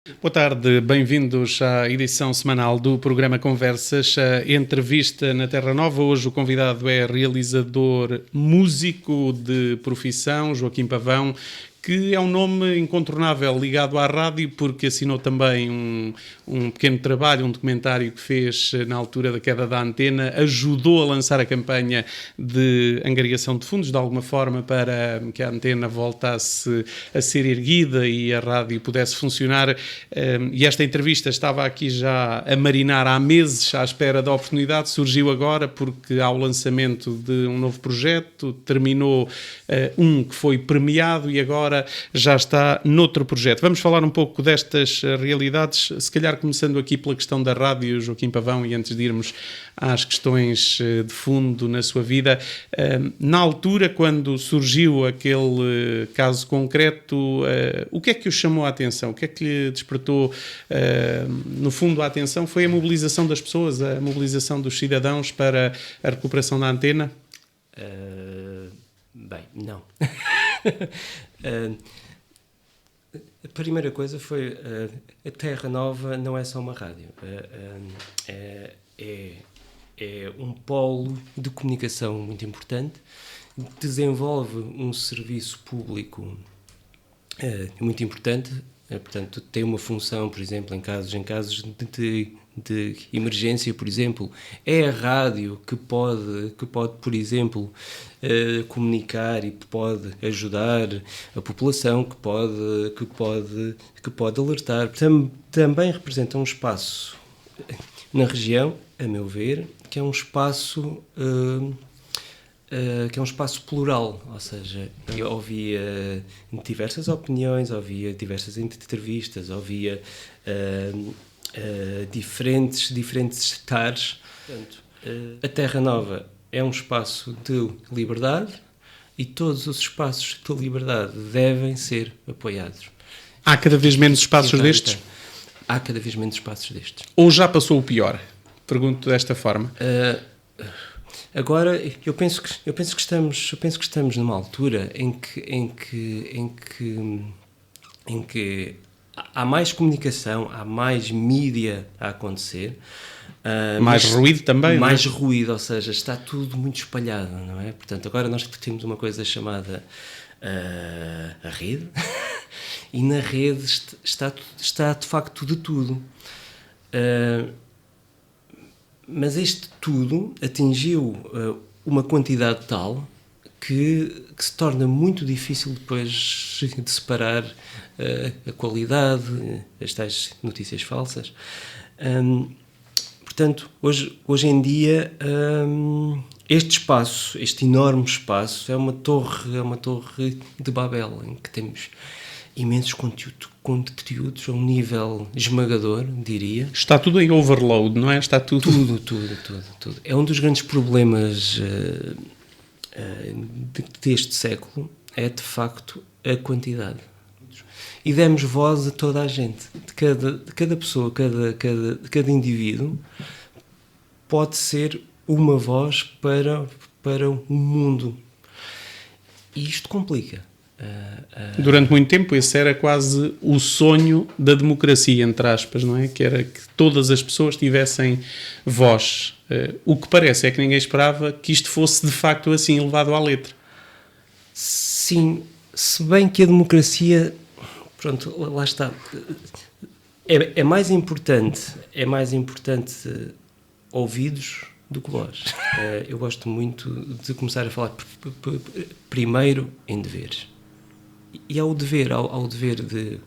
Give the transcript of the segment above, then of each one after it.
Boa tarde, bem-vindos à edição semanal do programa Conversas, a entrevista na Terra Nova. Hoje o convidado é realizador músico de profissão, Joaquim Pavão, que é um nome incontornável ligado à rádio, porque assinou também um pequeno trabalho, um documentário que fez na altura da queda da antena, ajudou a lançar a campanha de angariação de fundos, de alguma forma, para que a antena voltasse a ser erguida e a rádio pudesse funcionar. E esta entrevista estava aqui já a marinar há meses, à espera da oportunidade, surgiu agora porque há o lançamento de um novo projeto, terminou um que foi premiado e agora já está noutro projeto. Vamos falar um pouco destas realidades, se calhar começando aqui pela questão da rádio, Joaquim Pavão, e antes de irmos às questões de fundo na sua vida. Na altura, quando surgiu aquele caso concreto, o que é que o chamou a atenção? O que é que lhe despertou, no fundo, a atenção? Foi a mobilização das pessoas, a mobilização dos cidadãos para a recuperação da antena? Bem, não. A primeira coisa foi a Terra Nova não é só uma rádio, é um polo de comunicação muito importante, desenvolve um serviço público muito importante, portanto tem uma função, por exemplo, em casos de emergência, por exemplo, é a rádio que pode, por exemplo, comunicar e pode ajudar a população, que pode alertar. Também representa um espaço na região, a meu ver, que é um espaço plural, ou seja, eu ouvia diversas opiniões, ouvia diversas entrevistas, ouvia diferentes estares. Portanto, a Terra Nova é um espaço de liberdade e todos os espaços de liberdade devem ser apoiados. Há cada vez menos espaços destes? Há cada vez menos espaços destes. Ou já passou o pior? Pergunto desta forma. Agora, eu penso que estamos numa altura em que há mais comunicação, há mais mídia a acontecer. Mais ruído também, mais ruído, ou seja, está tudo muito espalhado, não é? Portanto, agora nós temos uma coisa chamada a rede, e na rede está de facto de tudo. Mas este tudo atingiu uma quantidade tal que se torna muito difícil depois de separar a qualidade, as tais notícias falsas. Portanto, hoje em dia, este enorme espaço é uma torre de Babel, em que temos imensos conteúdos a um nível esmagador, diria. Está tudo em overload, não é? Está tudo... Tudo. É um dos grandes problemas deste século, é de facto a quantidade. E demos voz a toda a gente, de cada pessoa, cada indivíduo pode ser uma voz para o mundo. E isto complica. Durante muito tempo esse era quase o sonho da democracia, entre aspas, não é? Que era que todas as pessoas tivessem voz. O que parece é que ninguém esperava que isto fosse de facto assim, levado à letra. Sim, se bem que a democracia, pronto, lá está, é mais importante ouvidos do que voz. Eu gosto muito de começar a falar primeiro em deveres. E há o dever, ao dever de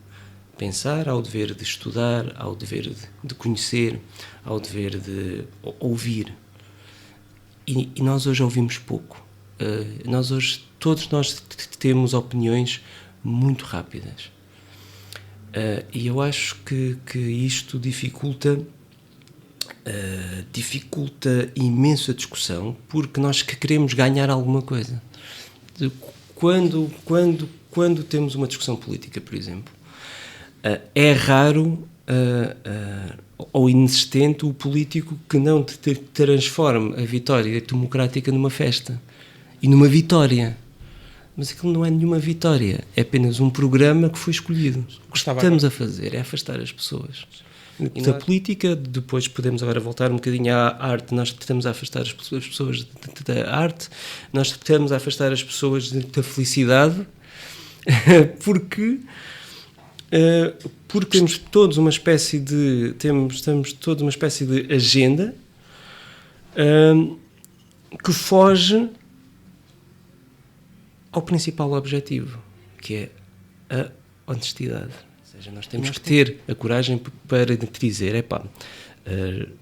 pensar, ao dever de estudar, ao dever de conhecer, ao dever de ouvir. E nós hoje ouvimos pouco. Todos nós temos opiniões muito rápidas. E eu acho que isto dificulta imenso a discussão, porque nós queremos ganhar alguma coisa. Quando temos uma discussão política, por exemplo, é raro ou inexistente o político que não transforme a vitória democrática numa festa e numa vitória. mas aquilo não é nenhuma vitória, é apenas um programa que foi escolhido. O que estamos a fazer é afastar as pessoas. E da política, depois podemos agora voltar um bocadinho à arte, nós estamos a afastar as pessoas da arte, nós estamos a afastar as pessoas da felicidade, porque temos todos uma espécie de agenda que foge ao principal objetivo, que é a honestidade. Ou seja, nós temos que ter a coragem para dizer,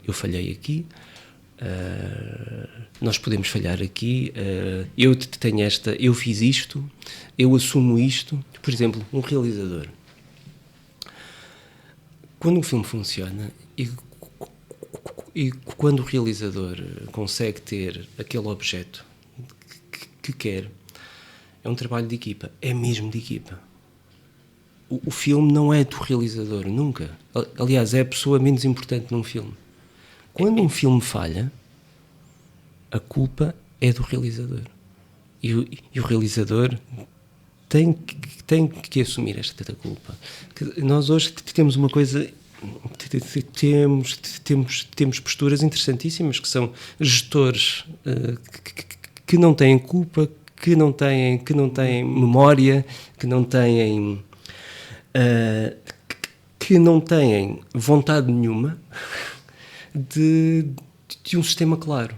eu falhei aqui, nós podemos falhar aqui, eu fiz isto, eu assumo isto. Por exemplo, um realizador. Quando um filme funciona e quando o realizador consegue ter aquele objeto que quer, é um trabalho de equipa, é mesmo de equipa. O filme não é do realizador, nunca. Aliás, é a pessoa menos importante num filme. Quando um filme falha, a culpa é do realizador. E o realizador tem que assumir esta culpa. Nós hoje temos uma coisa... Temos posturas interessantíssimas, que são gestores que não têm culpa, que não têm memória, que não têm vontade nenhuma de um sistema claro.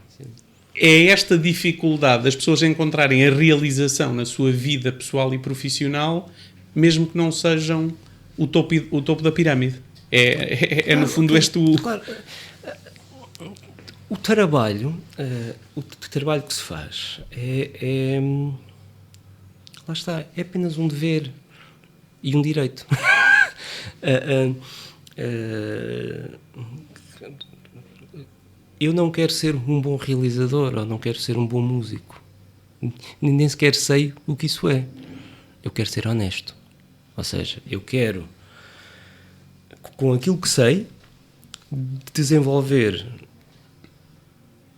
É esta dificuldade das pessoas encontrarem a realização na sua vida pessoal e profissional, mesmo que não sejam o topo da pirâmide. É no fundo este o... Claro, o trabalho que se faz lá está, é apenas um dever e um direito. Eu não quero ser um bom realizador ou não quero ser um bom músico. Nem sequer sei o que isso é. Eu quero ser honesto. Ou seja, eu quero, com aquilo que sei, desenvolver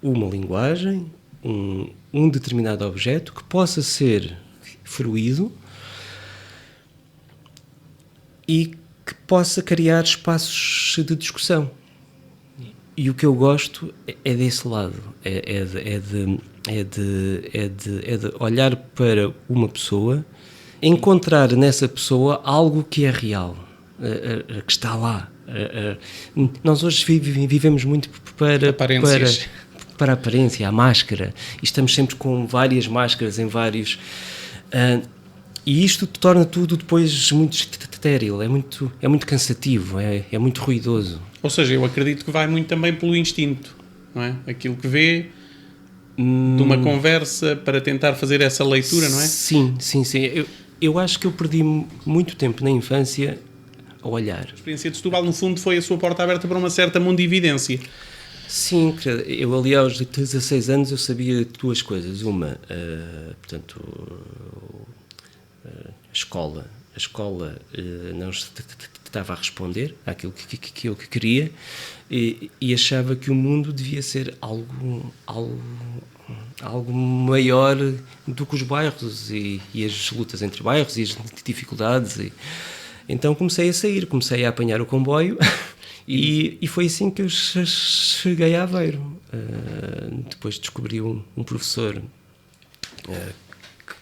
uma linguagem, um determinado objeto que possa ser fruído e que possa criar espaços de discussão. E o que eu gosto é desse lado, é de olhar para uma pessoa, encontrar nessa pessoa algo que é real, que está lá. Nós hoje vivemos muito para a aparência, a máscara, e estamos sempre com várias máscaras em vários... E isto torna tudo depois muito estéril, é muito cansativo, é muito ruidoso. Ou seja, eu acredito que vai muito também pelo instinto, não é? Aquilo que vê de uma conversa para tentar fazer essa leitura, não é? Sim. Eu acho que eu perdi muito tempo na infância a olhar. A experiência de Setúbal, no fundo, foi a sua porta aberta para uma certa mundividência. Sim, eu ali aos 16 anos eu sabia duas coisas. Uma, a escola não estava a responder àquilo que eu queria e achava que o mundo devia ser algo maior do que os bairros e as lutas entre bairros e as dificuldades. Então comecei a apanhar o comboio e foi assim que eu cheguei a Aveiro. Depois descobri um professor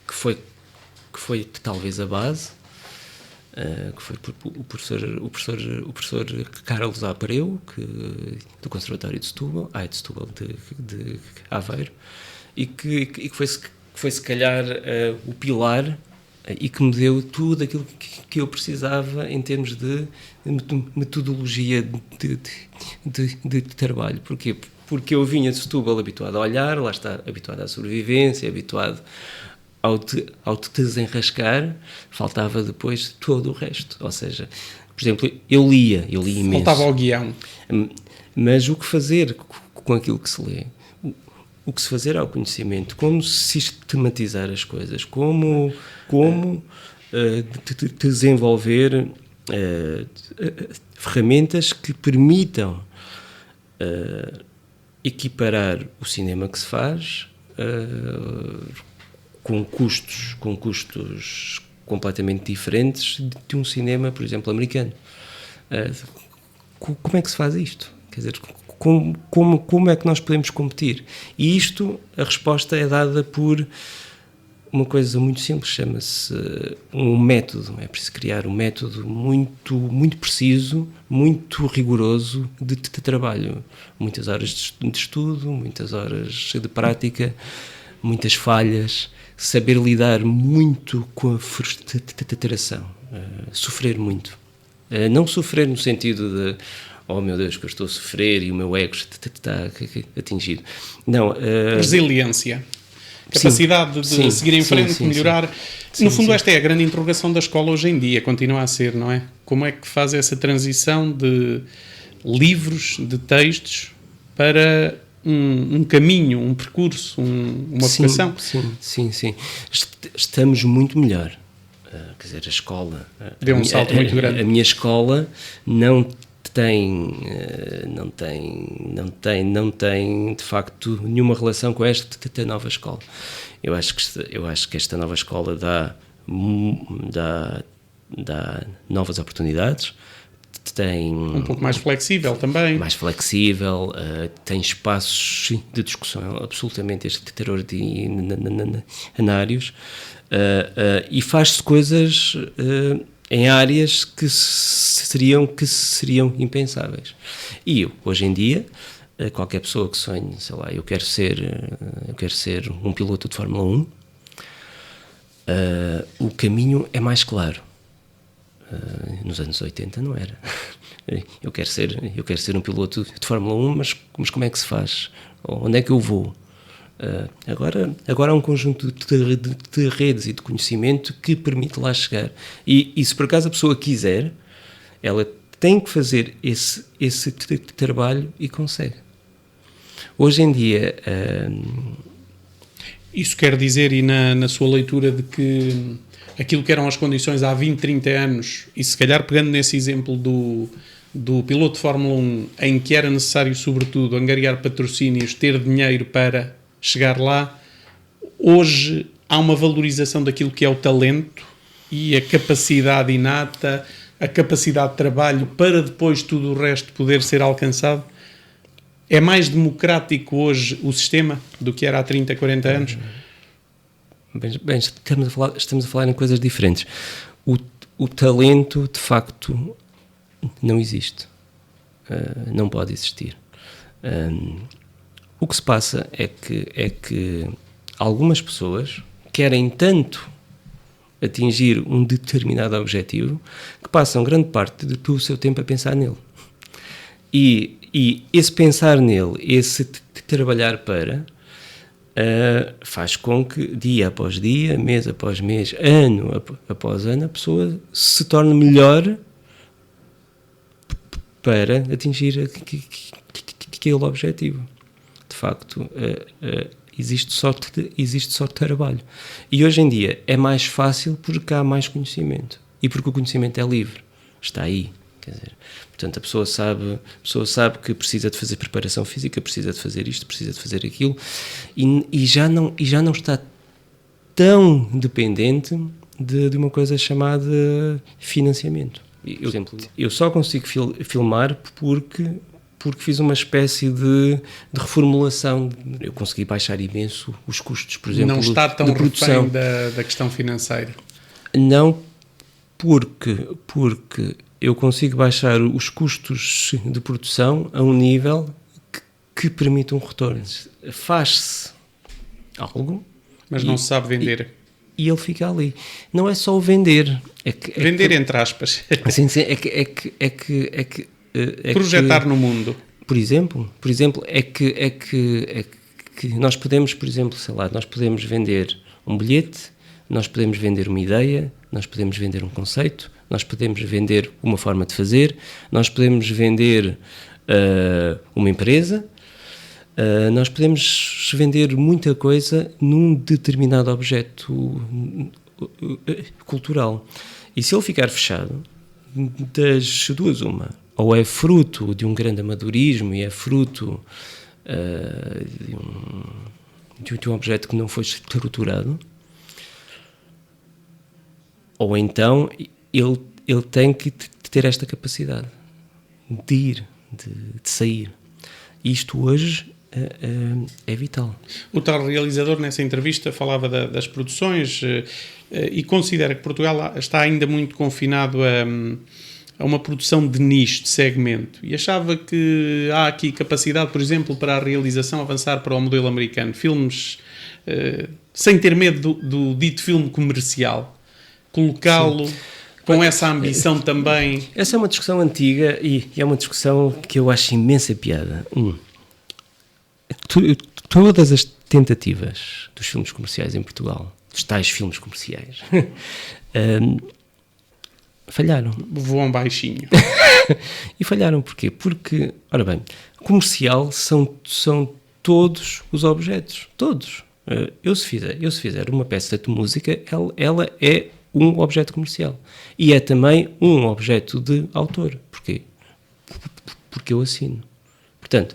que foi talvez a base, que foi o professor Carlos Apareu, do Conservatório de Setúbal, de Aveiro, e que foi se calhar o pilar e que me deu tudo aquilo que eu precisava em termos de metodologia de trabalho. Porquê? Porque eu vinha de Setúbal habituado a olhar, lá está, habituado à sobrevivência, habituado ao te desenrascar, faltava depois todo o resto. Ou seja, por exemplo, eu lia imenso. Faltava ao guião. Mas o que fazer com aquilo que se lê? O que se fazer ao conhecimento? Como sistematizar as coisas? Como desenvolver ferramentas que permitam equiparar o cinema que se faz com custos completamente diferentes de um cinema, por exemplo, americano. Como é que se faz isto? Quer dizer, como é que nós podemos competir? E isto, a resposta é dada por uma coisa muito simples, chama-se um método. É preciso criar um método muito, muito preciso, muito rigoroso de trabalho. Muitas horas de estudo, muitas horas de prática, muitas falhas, saber lidar muito com a frustração, sofrer muito. Não sofrer no sentido de oh meu Deus, que eu estou a sofrer e o meu ego está atingido. Não. Resiliência. Capacidade de seguir em frente, melhorar. No fundo, esta é a grande interrogação da escola hoje em dia, continua a ser, não é? Como é que faz essa transição de livros, de textos, para um caminho, um percurso, uma vocação? Sim. Estamos muito melhor. Quer dizer, a escola... Deu um salto muito grande. A minha escola não tem de facto nenhuma relação com esta nova escola. Eu acho que esta nova escola dá novas oportunidades, tem um pouco mais flexível também. Mais flexível, tem espaços de discussão absolutamente extraordinários, e faz-se coisas em áreas que seriam impensáveis. E eu, hoje em dia, qualquer pessoa que sonhe, sei lá, eu quero ser um piloto de Fórmula 1, o caminho é mais claro. Nos anos 80 não era. Eu quero ser um piloto de Fórmula 1, mas como é que se faz? Onde é que eu vou? Agora há um conjunto de redes e de conhecimento que permite lá chegar. E se por acaso a pessoa quiser, ela tem que fazer esse trabalho e consegue. Hoje em dia... Isso quer dizer, e na sua leitura, de que aquilo que eram as condições há 20, 30 anos, e se calhar pegando nesse exemplo do piloto de Fórmula 1, em que era necessário, sobretudo, angariar patrocínios, ter dinheiro para chegar lá, hoje há uma valorização daquilo que é o talento e a capacidade inata, a capacidade de trabalho para depois tudo o resto poder ser alcançado. É mais democrático hoje o sistema do que era há 30, 40 anos? Bem, estamos a falar em coisas diferentes. O talento, de facto, não existe. Não pode existir. O que se passa é que algumas pessoas querem tanto atingir um determinado objetivo que passam grande parte do seu tempo a pensar nele. E esse pensar nele, esse trabalhar para, faz com que dia após dia, mês após mês, ano após ano, a pessoa se torne melhor para atingir aquele objetivo. De facto, existe só trabalho. E hoje em dia é mais fácil porque há mais conhecimento. E porque o conhecimento é livre. Está aí. Quer dizer, portanto, a pessoa sabe que precisa de fazer preparação física, precisa de fazer isto, precisa de fazer aquilo, e já não está tão dependente de uma coisa chamada financiamento. Eu só consigo filmar porque fiz uma espécie de reformulação. Eu consegui baixar imenso os custos, por exemplo, não está tão de produção. refém da questão financeira? Não, porque eu consigo baixar os custos de produção a um nível que permite um retorno. Faz-se algo... Mas não se sabe vender. E ele fica ali. Não é só o vender. Vender entre aspas. Sim, projetar no mundo. Por exemplo, é que nós podemos, por exemplo, sei lá, nós podemos vender um bilhete, nós podemos vender uma ideia, nós podemos vender um conceito, nós podemos vender uma forma de fazer, nós podemos vender uma empresa, nós podemos vender muita coisa num determinado objeto cultural. E se ele ficar fechado, das duas uma, ou é fruto de um grande amadorismo e é fruto de um objeto que não foi estruturado, Ou então ele tem que ter esta capacidade de ir, de sair. Isto hoje é vital. O tal realizador, nessa entrevista, falava das produções e considera que Portugal está ainda muito confinado a uma produção de nicho, de segmento. E achava que há aqui capacidade, por exemplo, para a realização avançar para o modelo americano. Filmes sem ter medo do dito filme comercial. Colocá-lo com essa ambição também. Essa é uma discussão antiga e é uma discussão que eu acho imensa piada. Todas as tentativas dos filmes comerciais em Portugal, dos tais filmes comerciais, falharam. Voam baixinho. E falharam porquê? Porque, ora bem, comercial são todos os objetos. Todos. Eu se fizer uma peça de música, ela é um objeto comercial. E é também um objeto de autor. Porquê? Porque eu assino. Portanto,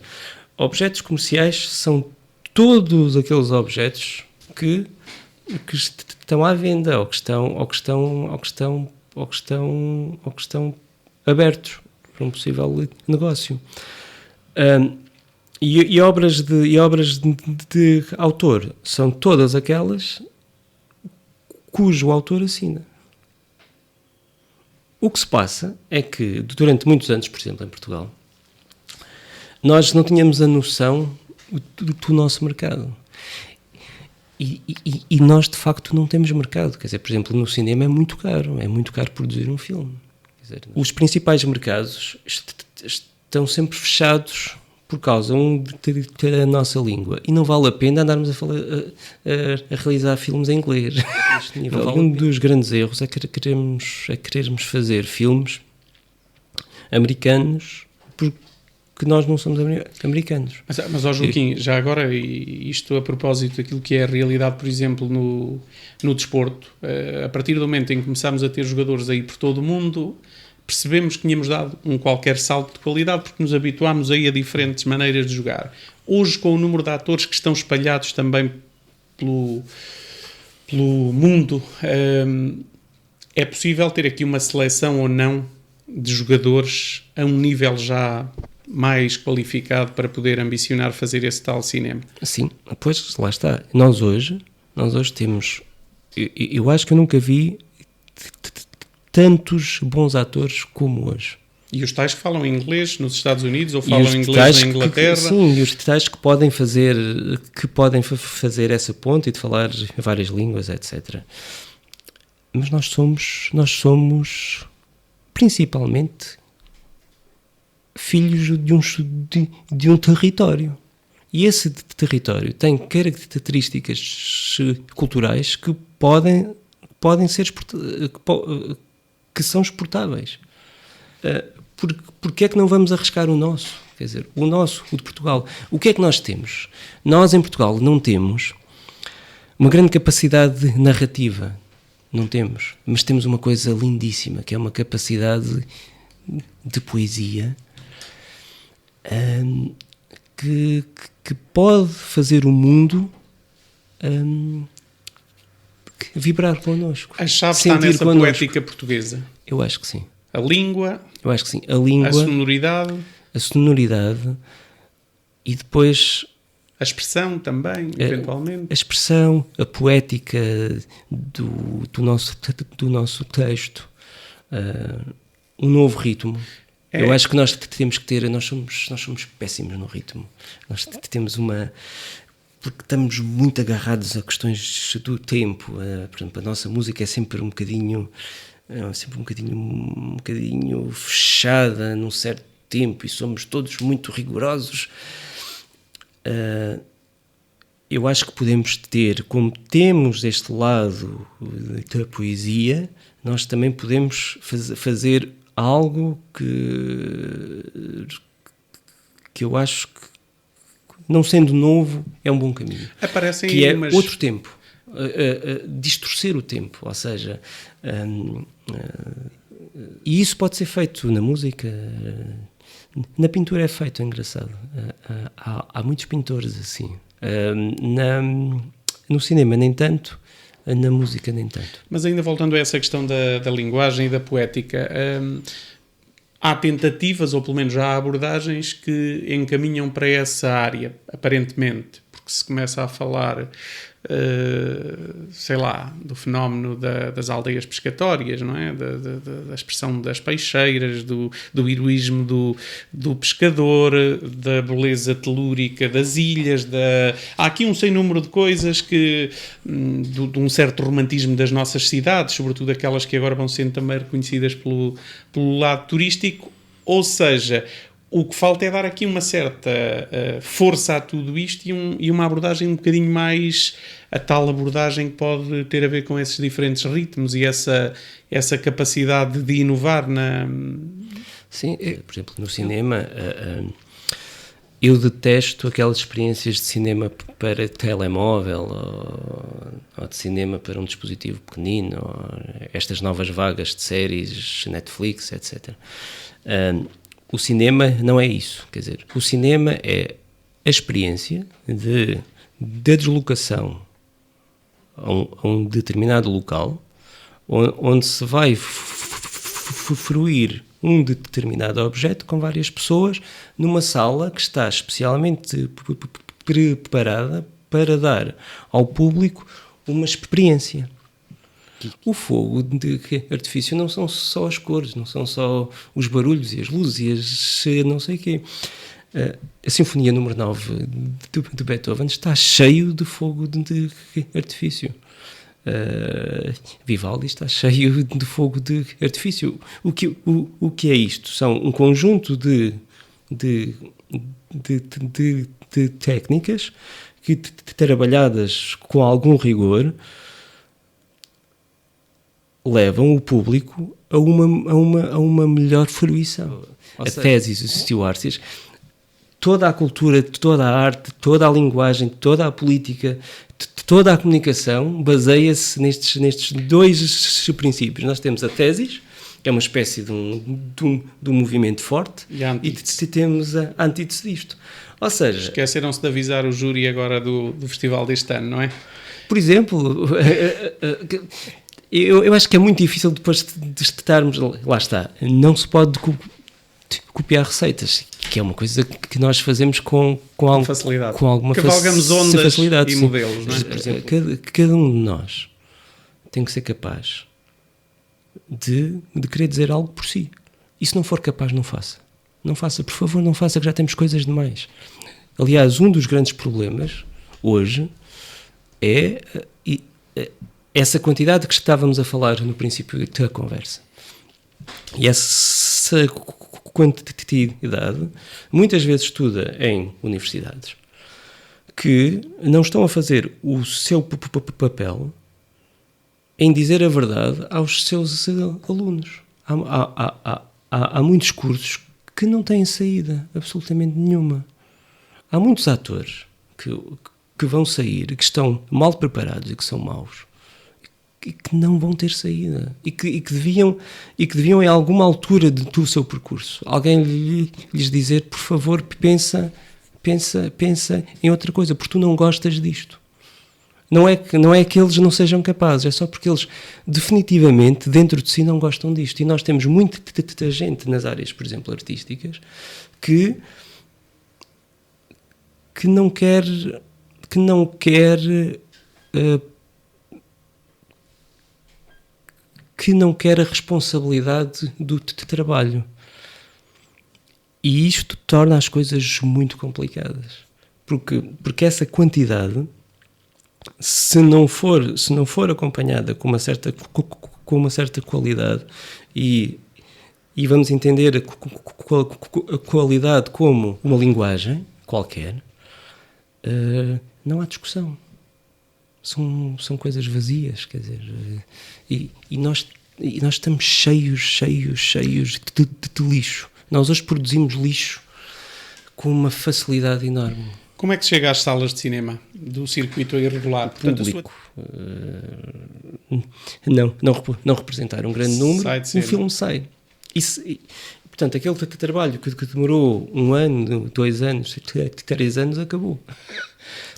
objetos comerciais são todos aqueles objetos que estão à venda ou que estão abertos para um possível negócio. E obras de autor são todas aquelas cujo autor assina. O que se passa é que, durante muitos anos, por exemplo, em Portugal, nós não tínhamos a noção do nosso mercado. E nós, de facto, não temos mercado. Quer dizer, por exemplo, no cinema é muito caro produzir um filme. Quer dizer, os principais mercados estão sempre fechados por causa da nossa língua. E não vale a pena andarmos a realizar filmes em inglês. Um dos grandes erros é querermos fazer filmes americanos porque nós não somos americanos. Mas Joaquim, já agora, isto a propósito daquilo que é a realidade, por exemplo, no desporto, a partir do momento em que começámos a ter jogadores aí por todo o mundo, percebemos que tínhamos dado um qualquer salto de qualidade porque nos habituámos aí a diferentes maneiras de jogar. Hoje, com o número de atores que estão espalhados também pelo mundo, é possível ter aqui uma seleção ou não de jogadores a um nível já mais qualificado para poder ambicionar fazer esse tal cinema? Sim, pois lá está. Nós hoje temos... Eu acho que eu nunca vi tantos bons atores como hoje. E os tais que falam inglês nos Estados Unidos ou falam inglês na Inglaterra? Sim, e os tais que podem fazer essa ponte e de falar várias línguas, etc. Mas nós somos principalmente filhos de um território. E esse território tem características culturais que podem ser que são exportáveis. Porque é que não vamos arriscar o nosso? Quer dizer, o de Portugal. O que é que nós temos? Nós, em Portugal, não temos uma grande capacidade narrativa. Não temos. Mas temos uma coisa lindíssima, que é uma capacidade de poesia que pode fazer o mundo vibrar connosco. A chave está nessa poética portuguesa. Eu acho que sim. A língua. Eu acho que sim. A língua. A sonoridade. E depois... A expressão também, eventualmente. A expressão, a poética do nosso texto. Um novo ritmo. Eu acho que nós temos que ter... Nós somos péssimos no ritmo. Nós temos porque estamos muito agarrados a questões do tempo. Por exemplo, a nossa música é sempre um bocadinho fechada num certo tempo e somos todos muito rigorosos. Eu acho que podemos ter, como temos este lado da poesia, nós também podemos fazer algo que eu acho que, não sendo novo, é um bom caminho. Aparecem que é outro tempo. Distorcer o tempo, ou seja, e isso pode ser feito na música, na pintura é feito, é engraçado. Há muitos pintores assim. No cinema, nem tanto, na música nem tanto. Mas ainda voltando a essa questão da linguagem e da poética, há tentativas, ou pelo menos há abordagens que encaminham para essa área, aparentemente, porque se começa a falar, sei lá, do fenómeno das aldeias pescatórias, não é? Da expressão das peixeiras, do heroísmo do pescador, da beleza telúrica das ilhas, há aqui um sem número de coisas que, de um certo romantismo das nossas cidades, sobretudo aquelas que agora vão sendo também reconhecidas pelo lado turístico, ou seja, o que falta é dar aqui uma certa força a tudo isto e uma abordagem um bocadinho mais, a tal abordagem que pode ter a ver com esses diferentes ritmos e essa capacidade de inovar Sim, por exemplo, no cinema, eu detesto aquelas experiências de cinema para telemóvel ou de cinema para um dispositivo pequenino, ou estas novas vagas de séries, Netflix, etc. O cinema não é isso, quer dizer, o cinema é a experiência da deslocação a um determinado local onde se vai fruir um determinado objeto com várias pessoas numa sala que está especialmente preparada para dar ao público uma experiência. O fogo de artifício não são só as cores, não são só os barulhos e as luzes e as não sei o quê. A Sinfonia número 9 de Beethoven está cheio de fogo de artifício. Vivaldi está cheio de fogo de artifício. O que é isto? São um conjunto de técnicas que, trabalhadas com algum rigor, levam o público a uma melhor fruição. A tese Stewart, toda a cultura, toda a arte, toda a linguagem, toda a política, toda a comunicação baseia-se nestes dois princípios. Nós temos a tese, que é uma espécie de um movimento forte, e temos a antítese disto. Ou seja... Esqueceram-se de avisar o júri agora do festival deste ano, não é? Por exemplo... Eu acho que é muito difícil depois de estarmos... Lá está, não se pode copiar receitas, que é uma coisa que nós fazemos com facilidade. Com alguma cavalgamos ondas facilidade, e sim. modelos, não é? Por exemplo. Cada um de nós tem que ser capaz de querer dizer algo por si. E se não for capaz, não faça. Não faça, por favor, não faça, que já temos coisas demais. Aliás, um dos grandes problemas hoje é essa quantidade que estávamos a falar no princípio da conversa. E essa quantidade muitas vezes estuda em universidades que não estão a fazer o seu papel em dizer a verdade aos seus alunos. Há muitos cursos que não têm saída absolutamente nenhuma. Há muitos atores que vão sair, que estão mal preparados e que são maus, e que não vão ter saída e que deviam em alguma altura do seu percurso alguém lhes dizer, por favor, pensa em outra coisa, porque tu não gostas disto. Não é que eles não sejam capazes, é só porque eles definitivamente dentro de si não gostam disto. E nós temos muita gente nas áreas, por exemplo, artísticas, que não quer a responsabilidade do trabalho. E isto torna as coisas muito complicadas. Porque essa quantidade, se não for acompanhada com uma certa qualidade, e vamos entender a qualidade como uma linguagem qualquer, não há discussão. São coisas vazias, quer dizer, e nós estamos cheios de lixo. Nós hoje produzimos lixo com uma facilidade enorme. Como é que se chega às salas de cinema do circuito irregular? Público. Não representar um grande número, o filme sai. Portanto, aquele trabalho que demorou 1 ano, 2 anos, 3 anos, acabou.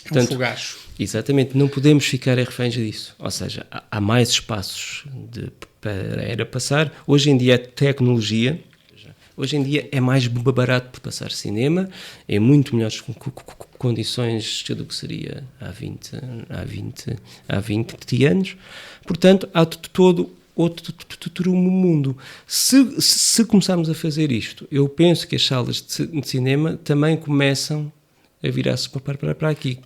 Portanto, um fogacho. Exatamente, não podemos ficar reféns disso. Ou seja, há mais espaços para passar. Hoje em dia a tecnologia, hoje em dia é mais barato passar cinema, em muito melhores condições do que seria há 20 anos. Portanto, há todo outro mundo. Se começarmos a fazer isto, eu penso que as salas de cinema também começam a virar-se para aqui.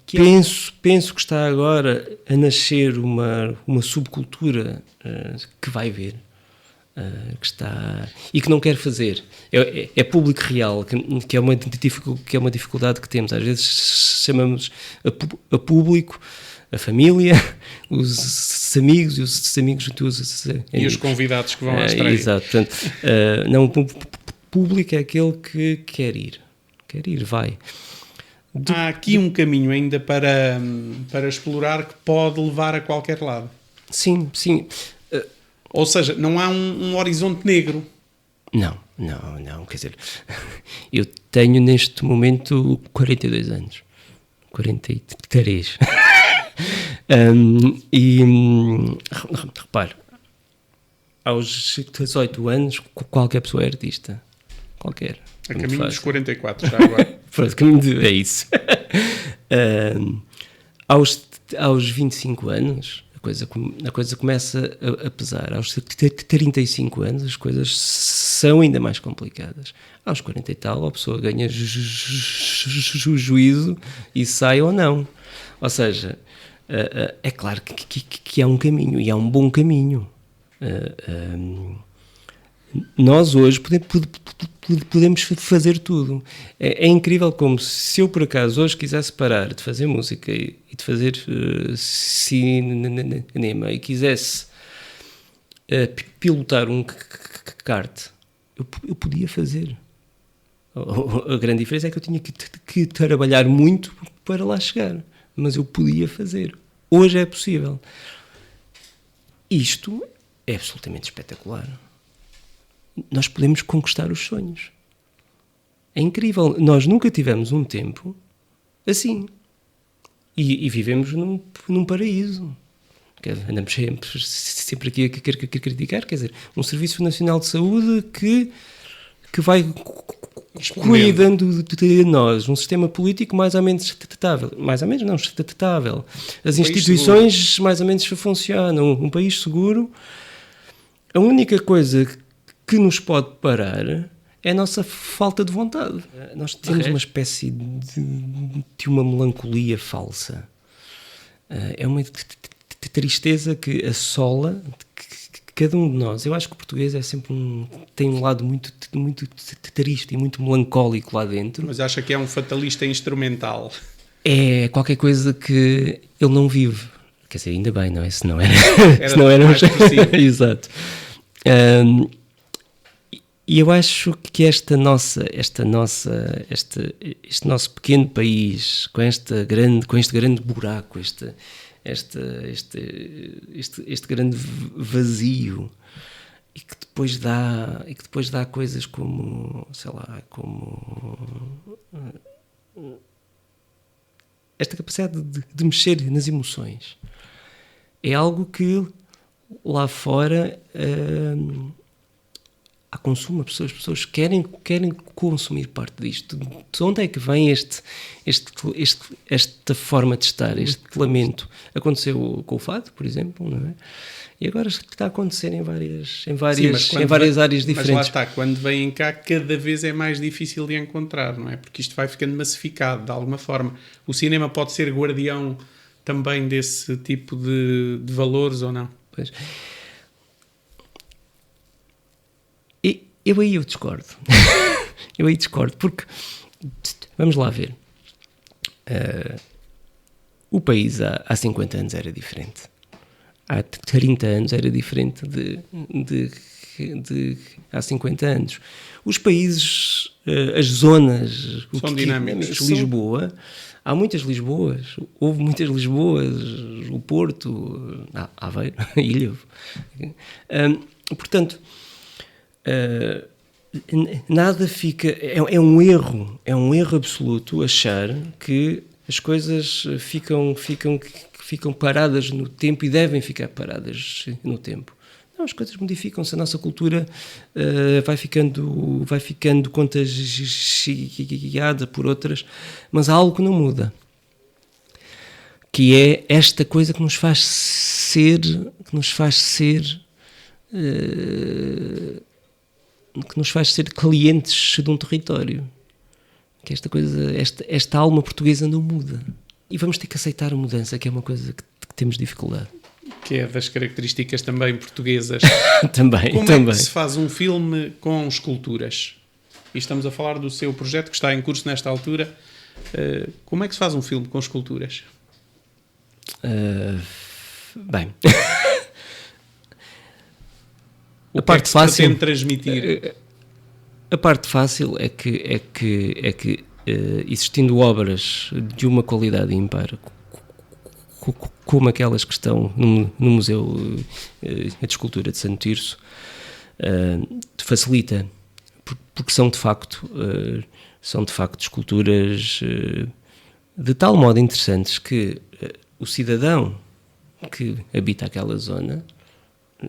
Penso que está agora a nascer uma subcultura que vai ver, que está e que não quer fazer. É público real, que é uma dificuldade que temos. Às vezes chamamos a público, a família, os amigos e os amigos dos amigos. E os convidados que vão à estreia. Exato. Portanto, não, o público é aquele que quer ir, vai. Há aqui um caminho ainda para explorar que pode levar a qualquer lado. Sim. Ou seja, não há um horizonte negro. Não. Quer dizer, eu tenho neste momento 42 anos. 43. Repare, aos 18 anos, qualquer pessoa é artista. Qualquer. A caminho dos 44, já agora. É isso. Aos 25 anos, a coisa começa a pesar. Aos 35 anos, as coisas são ainda mais complicadas. Aos 40 e tal, a pessoa ganha juízo e sai ou não. Ou seja, é claro que há um caminho, e há um bom caminho. Nós hoje podemos fazer tudo. É incrível como se eu por acaso hoje quisesse parar de fazer música e de fazer cinema e quisesse pilotar um kart, eu podia fazer. A grande diferença é que eu tinha que trabalhar muito para lá chegar, mas eu podia fazer. Hoje é possível. Isto é absolutamente espetacular. Nós podemos conquistar os sonhos. É incrível. Nós nunca tivemos um tempo assim. E vivemos num paraíso. Andamos sempre aqui a criticar. Quer dizer, um Serviço Nacional de Saúde que vai cuidando de nós. Um sistema político mais ou menos estatável. Mais ou menos não, estatável. As instituições mais ou menos funcionam. Um país seguro. A única coisa que nos pode parar é a nossa falta de vontade. Nós temos uma espécie de uma melancolia falsa. É uma tristeza que assola cada um de nós. Eu acho que o português é sempre tem um lado muito triste e muito melancólico lá dentro. Mas acha que é um fatalista instrumental? É qualquer coisa que ele não vive. Quer dizer, ainda bem, não é? Se não era mais possível. Exato. E eu acho que este nosso pequeno país, com este grande buraco, este grande vazio, e que depois dá coisas como, sei lá, como esta capacidade de mexer nas emoções, é algo que lá fora há consumo, as pessoas querem consumir parte disto. De onde é que vem esta forma de estar, este lamento? Aconteceu com o fado, por exemplo, não é? E agora está a acontecer em várias áreas diferentes. Mas lá está, quando vêm cá, cada vez é mais difícil de encontrar, não é? Porque isto vai ficando massificado, de alguma forma. O cinema pode ser guardião também desse tipo de valores ou não? Pois. Eu aí discordo. Porque, vamos lá ver, o país há 50 anos era diferente, há 30 anos era diferente de há 50 anos. Os países, as zonas... São dinâmicos. Lisboa, há muitas Lisboas, houve muitas Lisboas, o Porto, Aveiro, Ilha. Portanto... nada fica... É um erro absoluto achar que as coisas ficam paradas no tempo e devem ficar paradas no tempo. Não, as coisas modificam-se, a nossa cultura vai ficando contagiada por outras, mas há algo que não muda, que é esta coisa que nos faz ser clientes de um território, que esta coisa, esta alma portuguesa não muda, e vamos ter que aceitar a mudança, que é uma coisa que temos dificuldade. Que é das características também portuguesas. também. Como é que se faz um filme com esculturas? E estamos a falar do seu projeto que está em curso nesta altura. Como é que se faz um filme com esculturas? Bem... A parte fácil pretende transmitir. A parte fácil é que existindo obras de uma qualidade ímpar, como aquelas que estão no Museu de Escultura de Santo Tirso, facilita, porque são de facto esculturas de tal modo interessantes que o cidadão que habita aquela zona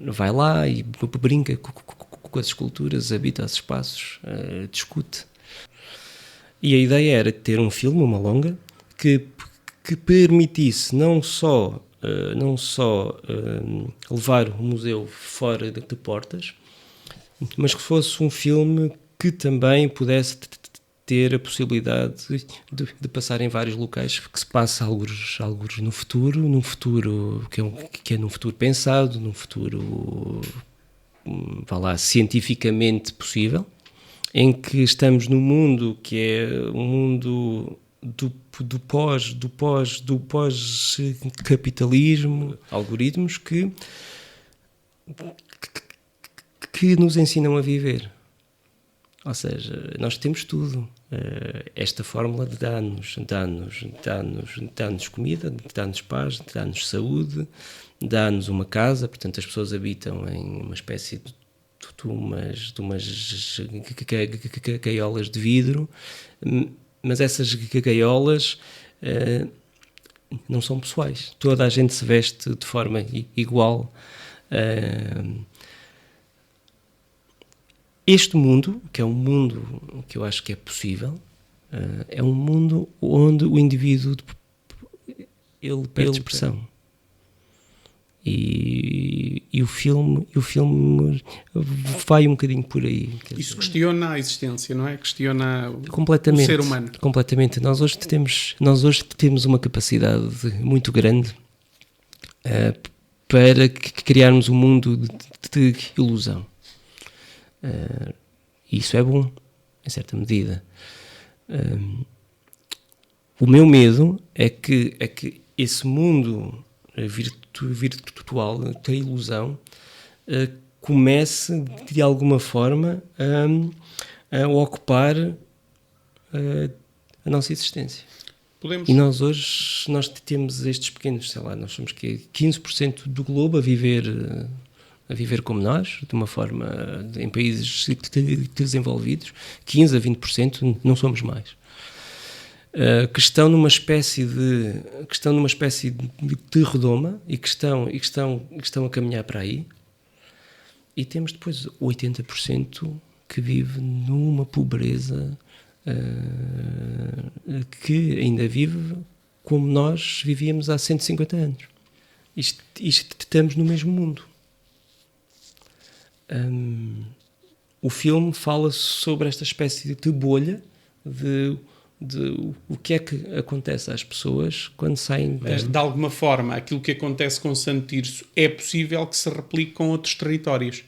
vai lá e brinca com as esculturas, habita os espaços, discute. E a ideia era ter um filme, uma longa, que permitisse não só levar o museu fora de portas, mas que fosse um filme que também pudesse ter a possibilidade de passar em vários locais, que se passa alguns num futuro que é num futuro pensado, num futuro, vá lá, cientificamente possível, em que estamos num mundo que é um mundo do pós-capitalismo, algoritmos que nos ensinam a viver. Ou seja, nós temos tudo. Esta fórmula de dá-nos comida, dá-nos paz, dá-nos saúde, dá-nos uma casa, portanto as pessoas habitam em uma espécie de umas gaiolas de vidro, mas essas gaiolas não são pessoais. Toda a gente se veste de forma igual. Este mundo, que é um mundo que eu acho que é possível, é um mundo onde o indivíduo ele perde expressão. E o filme vai um bocadinho por aí. Isso questiona a existência, não é? Questiona o ser humano. Completamente. Nós hoje temos uma capacidade muito grande para criarmos um mundo de ilusão. Isso é bom, em certa medida. O meu medo é que esse mundo virtual, da ilusão, comece de alguma forma a ocupar a nossa existência. E nós hoje temos estes pequenos, sei lá, nós somos 15% do globo a viver como nós, de uma forma, em países desenvolvidos, 15% a 20%, não somos mais. Que estão numa espécie de redoma e que estão a caminhar para aí, e temos depois 80% que vive numa pobreza, que ainda vive como nós vivíamos há 150 anos. Isto estamos no mesmo mundo. O filme fala sobre esta espécie de bolha de o que é que acontece às pessoas quando saem... De alguma forma, aquilo que acontece com Santo Tirso é possível que se replique com outros territórios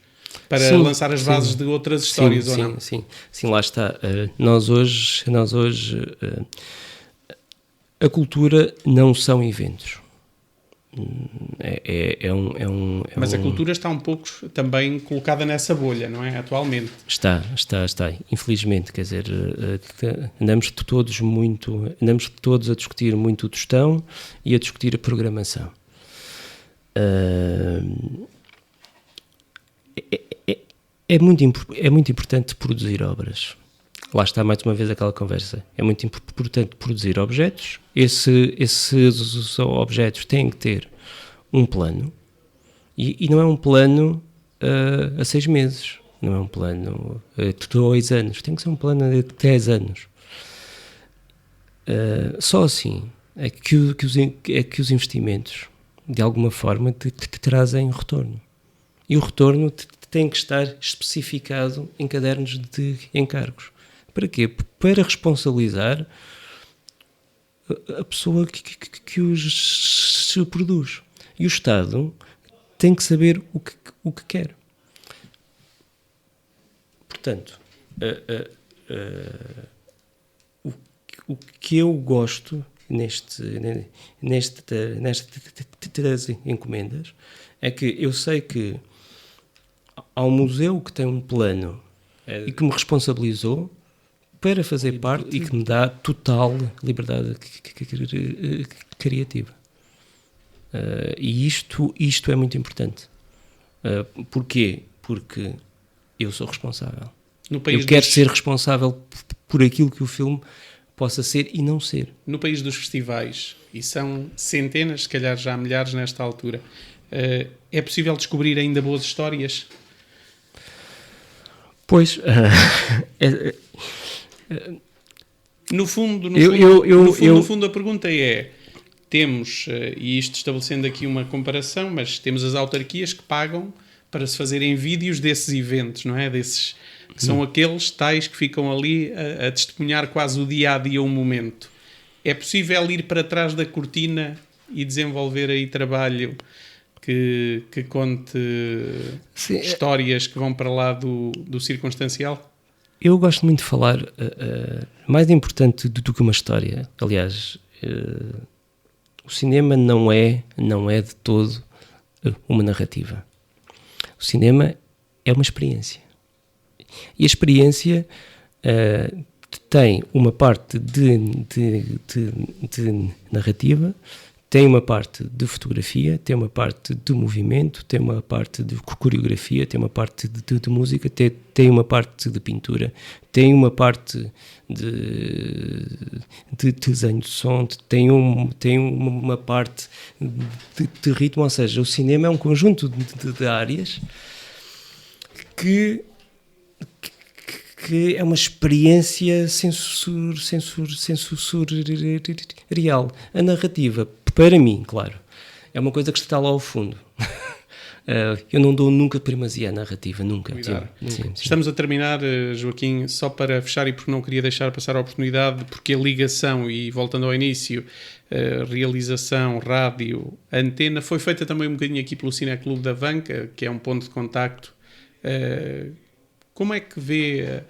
para lançar as bases de outras histórias, ou não? Sim, lá está. Nós hoje a cultura não são eventos. Mas a cultura está um pouco também colocada nessa bolha, não é? Atualmente. Está. Infelizmente, quer dizer, andamos todos a discutir muito o tostão e a discutir a programação. É muito importante produzir obras. Lá está mais uma vez aquela conversa. É muito importante produzir objetos. Esses objetos têm que ter um plano. E não é um plano a 6 meses. Não é um plano a 2 anos. Tem que ser um plano a 10 anos. Só assim é que os investimentos, de alguma forma, te trazem retorno. E o retorno tem que estar especificado em cadernos de encargos. Para quê? Para responsabilizar a pessoa que os produz. E o Estado tem que saber o que quer. Portanto, o que eu gosto nestas encomendas é que eu sei que há um museu que tem um plano e que me responsabilizou para fazer parte e que me dá total liberdade criativa. E isto é muito importante. Porquê? Porque eu sou responsável. Eu quero ser responsável por aquilo que o filme possa ser e não ser. No país dos festivais, e são centenas, se calhar já milhares nesta altura, é possível descobrir ainda boas histórias? Pois... No fundo, a pergunta é: temos, e isto estabelecendo aqui uma comparação, mas temos as autarquias que pagam para se fazerem vídeos desses eventos, não é? Desses que são aqueles tais que ficam ali a testemunhar quase o dia-a-dia, o momento. É possível ir para trás da cortina e desenvolver aí trabalho que conte histórias que vão para lá do circunstancial? Eu gosto muito de falar, mais importante do que uma história. Aliás, o cinema não é de todo uma narrativa. O cinema é uma experiência. E a experiência tem uma parte de narrativa, tem uma parte de fotografia, tem uma parte de movimento, tem uma parte de coreografia, tem uma parte de música, tem uma parte de pintura, tem uma parte de desenho de som, tem uma parte de ritmo. Ou seja, o cinema é um conjunto de áreas que é uma experiência sensorial. A narrativa, para mim, claro, é uma coisa que está lá ao fundo. Eu não dou nunca primazia à narrativa, nunca. Sim. Estamos a terminar, Joaquim, só para fechar, e porque não queria deixar passar a oportunidade, porque a ligação, e voltando ao início, realização, rádio, antena, foi feita também um bocadinho aqui pelo Cineclube da Avanca, que é um ponto de contacto. Como é que vê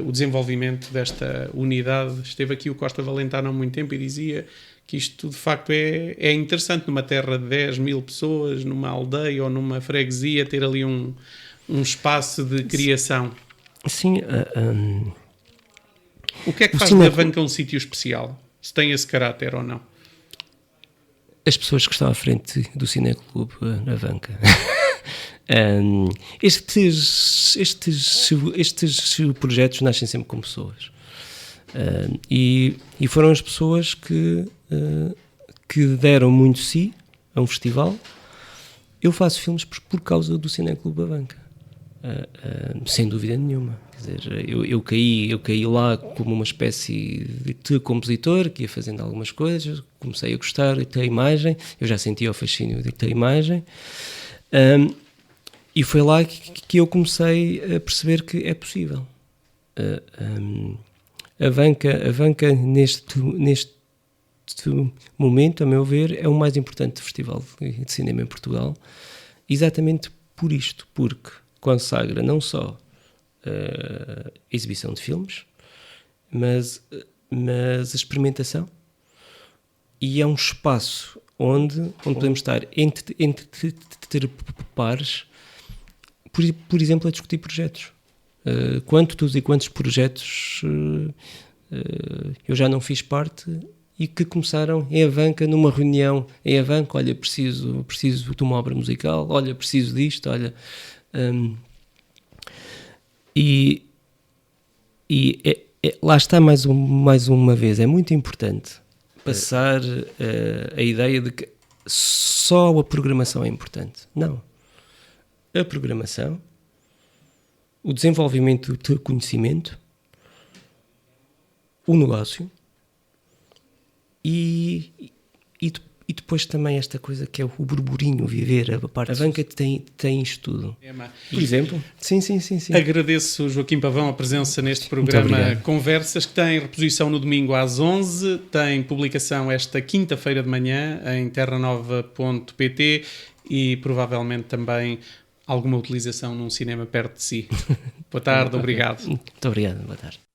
o desenvolvimento desta unidade? Esteve aqui o Costa Valente há não muito tempo e dizia que isto de facto é interessante, numa terra de 10 mil pessoas, numa aldeia ou numa freguesia, ter ali um espaço de criação. Sim. O que é que faz de Avanca um sítio especial? Se tem esse caráter ou não? As pessoas que estão à frente do Cineclube Avanca. Estes projetos nascem sempre com pessoas. E foram as pessoas que deram muito si a um festival. Eu faço filmes por causa do Cineclube Avanca, sem dúvida nenhuma. Quer dizer, eu caí lá como uma espécie de compositor que ia fazendo algumas coisas, comecei a gostar da imagem, eu já sentia o fascínio da imagem, e foi lá que eu comecei a perceber que é possível. Avanca neste momento, a meu ver, é o mais importante festival de cinema em Portugal, exatamente por isto, porque consagra não só a exibição de filmes, mas a experimentação, e é um espaço onde podemos estar entre pares, por exemplo, a discutir projetos. Quantos e quantos projetos eu já não fiz parte e que começaram em Avanca, numa reunião em Avanca: olha, preciso de uma obra musical, olha, preciso disto, olha... Lá está mais uma vez, é muito importante passar a ideia de que só a programação é importante. Não. A programação, o desenvolvimento do conhecimento, o negócio e depois também esta coisa que é o burburinho, viver, a parte. A banca tem isto tudo. Por exemplo? Sim. Agradeço, Joaquim Pavão, a presença neste programa Conversas, que tem reposição no domingo às 11, tem publicação esta quinta-feira de manhã em terranova.pt e provavelmente também alguma utilização num cinema perto de si. Boa tarde, obrigado. Muito obrigado, boa tarde.